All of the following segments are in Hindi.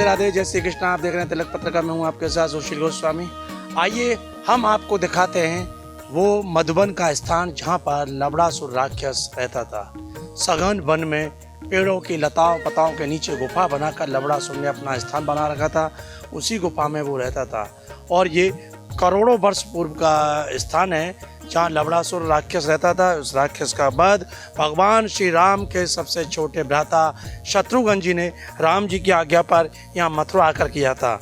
राधे राधे, जय श्री कृष्ण। आप देख रहे हैं तिलक पत्रिका में, हूँ आपके साथ सुशील गोस्वामी। आइए हम आपको दिखाते हैं वो मधुबन का स्थान जहाँ पर लवणासुर राक्षस रहता था। सघन वन में पेड़ों की लताओं पताओं के नीचे गुफा बनाकर लवणासुर ने अपना स्थान बना रखा था। उसी गुफा में वो रहता था और ये करोड़ों वर्ष पूर्व का स्थान है जहाँ लवणासुर राक्षस रहता था। उस राक्षस का वध भगवान श्री राम के सबसे छोटे भ्राता शत्रुघ्न जी ने राम जी की आज्ञा पर यहाँ मथुरा आकर किया था।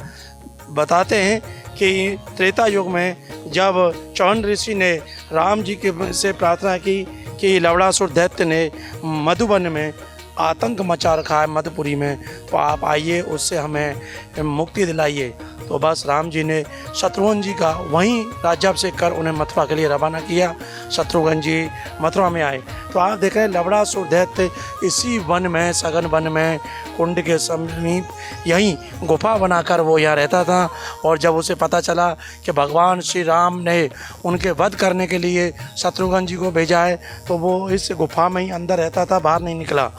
बताते हैं कि त्रेता युग में जब चौन ऋषि ने राम जी के से प्रार्थना की कि लवणासुर दैत्य ने मधुबन में आतंक मचा रखा है मधुपुरी में, तो आप आइए उससे हमें मुक्ति दिलाइए। तो बस राम जी ने शत्रुघ्न जी का वहीं राज्याभिषेक कर उन्हें मथुरा के लिए रवाना किया। शत्रुघ्न जी मथुरा में आए तो आप देख रहे हैं लवणासुर दैत्य इसी वन में, सघन वन में, कुंड के समीप यहीं गुफा बनाकर वो यहाँ रहता था। और जब उसे पता चला कि भगवान श्री राम ने उनके वध करने के लिए शत्रुघ्न जी को भेजा है तो वो इस गुफा में ही अंदर रहता था, बाहर नहीं निकला।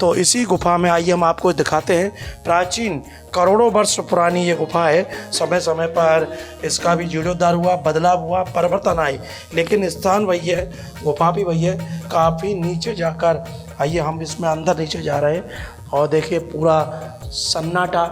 तो इसी गुफा में आइए हम आपको दिखाते हैं। प्राचीन करोड़ों वर्ष पुरानी ये गुफा है। समय समय पर इसका भी जीर्णोद्धार हुआ, बदलाव हुआ, परिवर्तन आए, लेकिन स्थान वही है, गुफा भी वही है। काफ़ी नीचे जाकर आइए हम इसमें अंदर नीचे जा रहे हैं और देखिए पूरा सन्नाटा,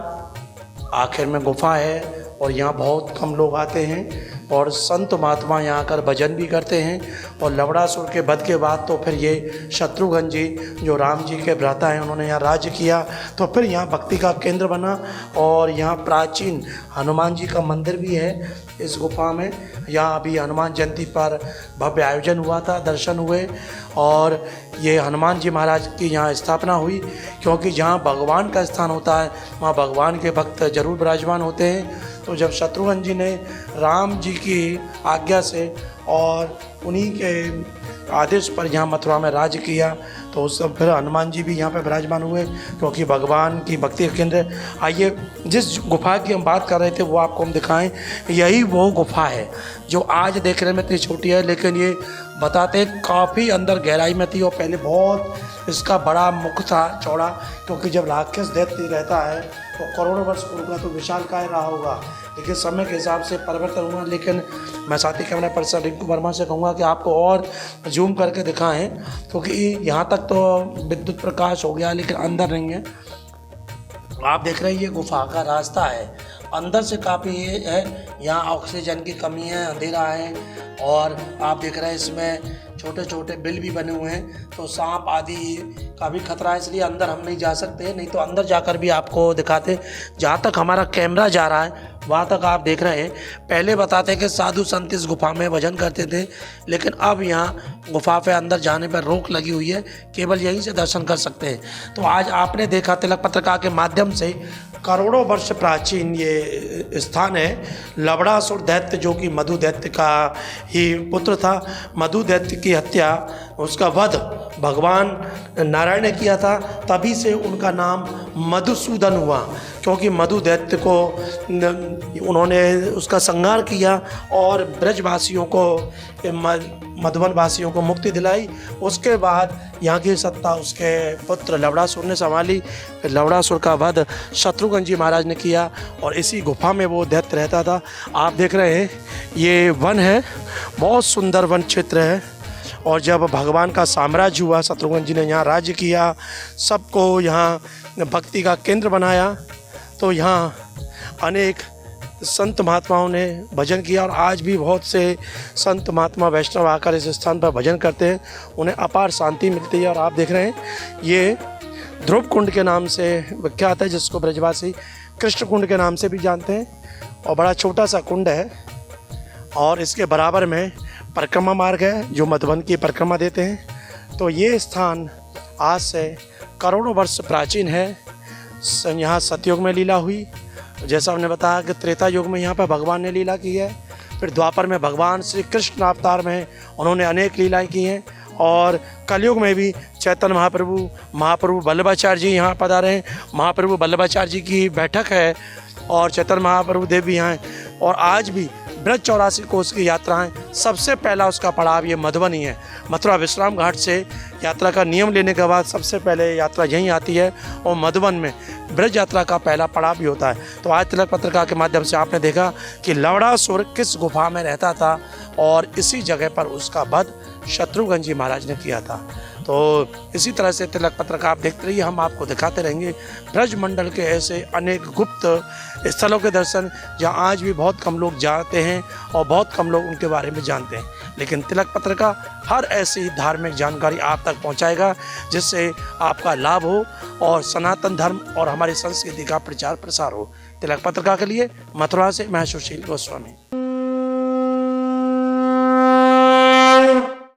आखिर में गुफा है और यहाँ बहुत कम लोग आते हैं और संत महात्मा यहाँ आकर भजन भी करते हैं। और लवणासुर के वध के बाद तो फिर ये शत्रुघ्न जी जो राम जी के भ्राता हैं उन्होंने यहाँ राज्य किया, तो फिर यहाँ भक्ति का केंद्र बना। और यहाँ प्राचीन हनुमान जी का मंदिर भी है इस गुफा में। यहाँ अभी हनुमान जयंती पर भव्य आयोजन हुआ था, दर्शन हुए और ये हनुमान जी महाराज की यहाँ स्थापना हुई, क्योंकि जहाँ भगवान का स्थान होता है वहाँ भगवान के भक्त जरूर विराजमान होते हैं। तो जब शत्रुघ्न जी ने राम जी की आज्ञा से और उन्हीं के आदेश पर यहाँ मथुरा में राज्य किया तो उस सब फिर हनुमान जी भी यहाँ पे विराजमान हुए, क्योंकि भगवान की भक्ति का केंद्र। आइए जिस गुफा की हम बात कर रहे थे वो आपको हम दिखाएं। यही वो गुफा है जो आज देखने में इतनी छोटी है, लेकिन ये बताते हैं काफ़ी अंदर गहराई में थी और पहले बहुत इसका बड़ा मुख था, चौड़ा, क्योंकि जब राक्षस दैत्य रहता है तो करोड़ों वर्ष पूर्व का तो विशालकाय रहा होगा, लेकिन समय के हिसाब से परिवर्तन हुआ। लेकिन मैं साथी कैमरा पर्सन रिंकू वर्मा से कहूँगा कि आपको और जूम करके दिखाएं, क्योंकि यहाँ तक तो विद्युत प्रकाश हो गया लेकिन अंदर नहीं है। आप देख रहे हैं ये गुफा का रास्ता है, अंदर से काफ़ी है, यहाँ ऑक्सीजन की कमी है, अंधेरा है। और आप देख रहे हैं इसमें छोटे छोटे बिल भी बने हुए हैं, तो सांप आदि का भी खतरा है, इसलिए अंदर हम नहीं जा सकते। नहीं तो अंदर जाकर भी आपको दिखाते। जहाँ तक हमारा कैमरा जा रहा है वहाँ तक आप देख रहे हैं। पहले बताते हैं कि साधु संत इस गुफा में भजन करते थे, लेकिन अब यहाँ गुफा पे अंदर जाने पर रोक लगी हुई है, केवल यहीं से दर्शन कर सकते हैं। तो आज आपने देखा तिलक पत्रिका के माध्यम से करोड़ों वर्ष प्राचीन ये स्थान है। लवणासुर दैत्य जो कि मधु दैत्य का ही पुत्र था, मधु दैत्य की हत्या, उसका वध भगवान नारायण ने किया था, तभी से उनका नाम मधुसूदन हुआ, क्योंकि मधु दैत्य को उन्होंने उसका संहार किया और ब्रजवासियों को, मधुबन वासियों को मुक्ति दिलाई। उसके बाद यहाँ की सत्ता उसके पुत्र लवणासुर ने संभाली। फिर लवणासुर का वध शत्रुघ्न जी महाराज ने किया और इसी गुफा में वो दैत्य रहता था। आप देख रहे हैं ये वन है, बहुत सुंदर वन क्षेत्र है। और जब भगवान का साम्राज्य हुआ, शत्रुघ्न जी ने यहाँ राज्य किया, सबको यहाँ भक्ति का केंद्र बनाया, तो यहाँ अनेक संत महात्माओं ने भजन किया। और आज भी बहुत से संत महात्मा वैष्णव आकर इस स्थान पर भजन करते हैं, उन्हें अपार शांति मिलती है। और आप देख रहे हैं ये ध्रुव कुंड के नाम से विख्यात है, जिसको ब्रजवासी कृष्ण कुंड के नाम से भी जानते हैं। और बड़ा छोटा सा कुंड है और इसके बराबर में परिक्रमा मार्ग है जो मधुबन की परिक्रमा देते हैं। तो ये स्थान आज से करोड़ों वर्ष प्राचीन है। यहाँ सतयुग में लीला हुई, जैसा हमने बताया कि त्रेता युग में यहाँ पर भगवान ने लीला की है। फिर द्वापर में भगवान श्री कृष्ण अवतार में उन्होंने अनेक लीलाएं की हैं। और कलयुग में भी चैतन्य महाप्रभु वल्लभाचार्य जी यहाँ पधारे हैं। महाप्रभु वल्लभाचार्य जी की बैठक है और चैतन्य महाप्रभु देव भी यहाँ हैं। और आज भी ब्रज 84 कोस की यात्राएं, सबसे पहला उसका पड़ाव ये मधुबन ही है। मथुरा विश्राम घाट से यात्रा का नियम लेने के बाद सबसे पहले यात्रा यहीं आती है और मधुबन में ब्रज यात्रा का पहला पड़ाव भी होता है। तो आज तिलक पत्रिका के माध्यम से आपने देखा कि लवणासुर किस गुफा में रहता था और इसी जगह पर उसका वध शत्रुघ्न जी महाराज ने किया था। तो इसी तरह से तिलक पत्रिका आप देखते रहिए, हम आपको दिखाते रहेंगे ब्रज मंडल के ऐसे अनेक गुप्त स्थलों के दर्शन जहाँ आज भी बहुत कम लोग जाते हैं और बहुत कम लोग उनके बारे में जानते हैं। लेकिन तिलक पत्रिका हर ऐसी धार्मिक जानकारी आप तक पहुँचाएगा जिससे आपका लाभ हो और सनातन धर्म और हमारी संस्कृति का प्रचार प्रसार हो। तिलक पत्रिका के लिए मथुरा से मैं सुशील गोस्वामी।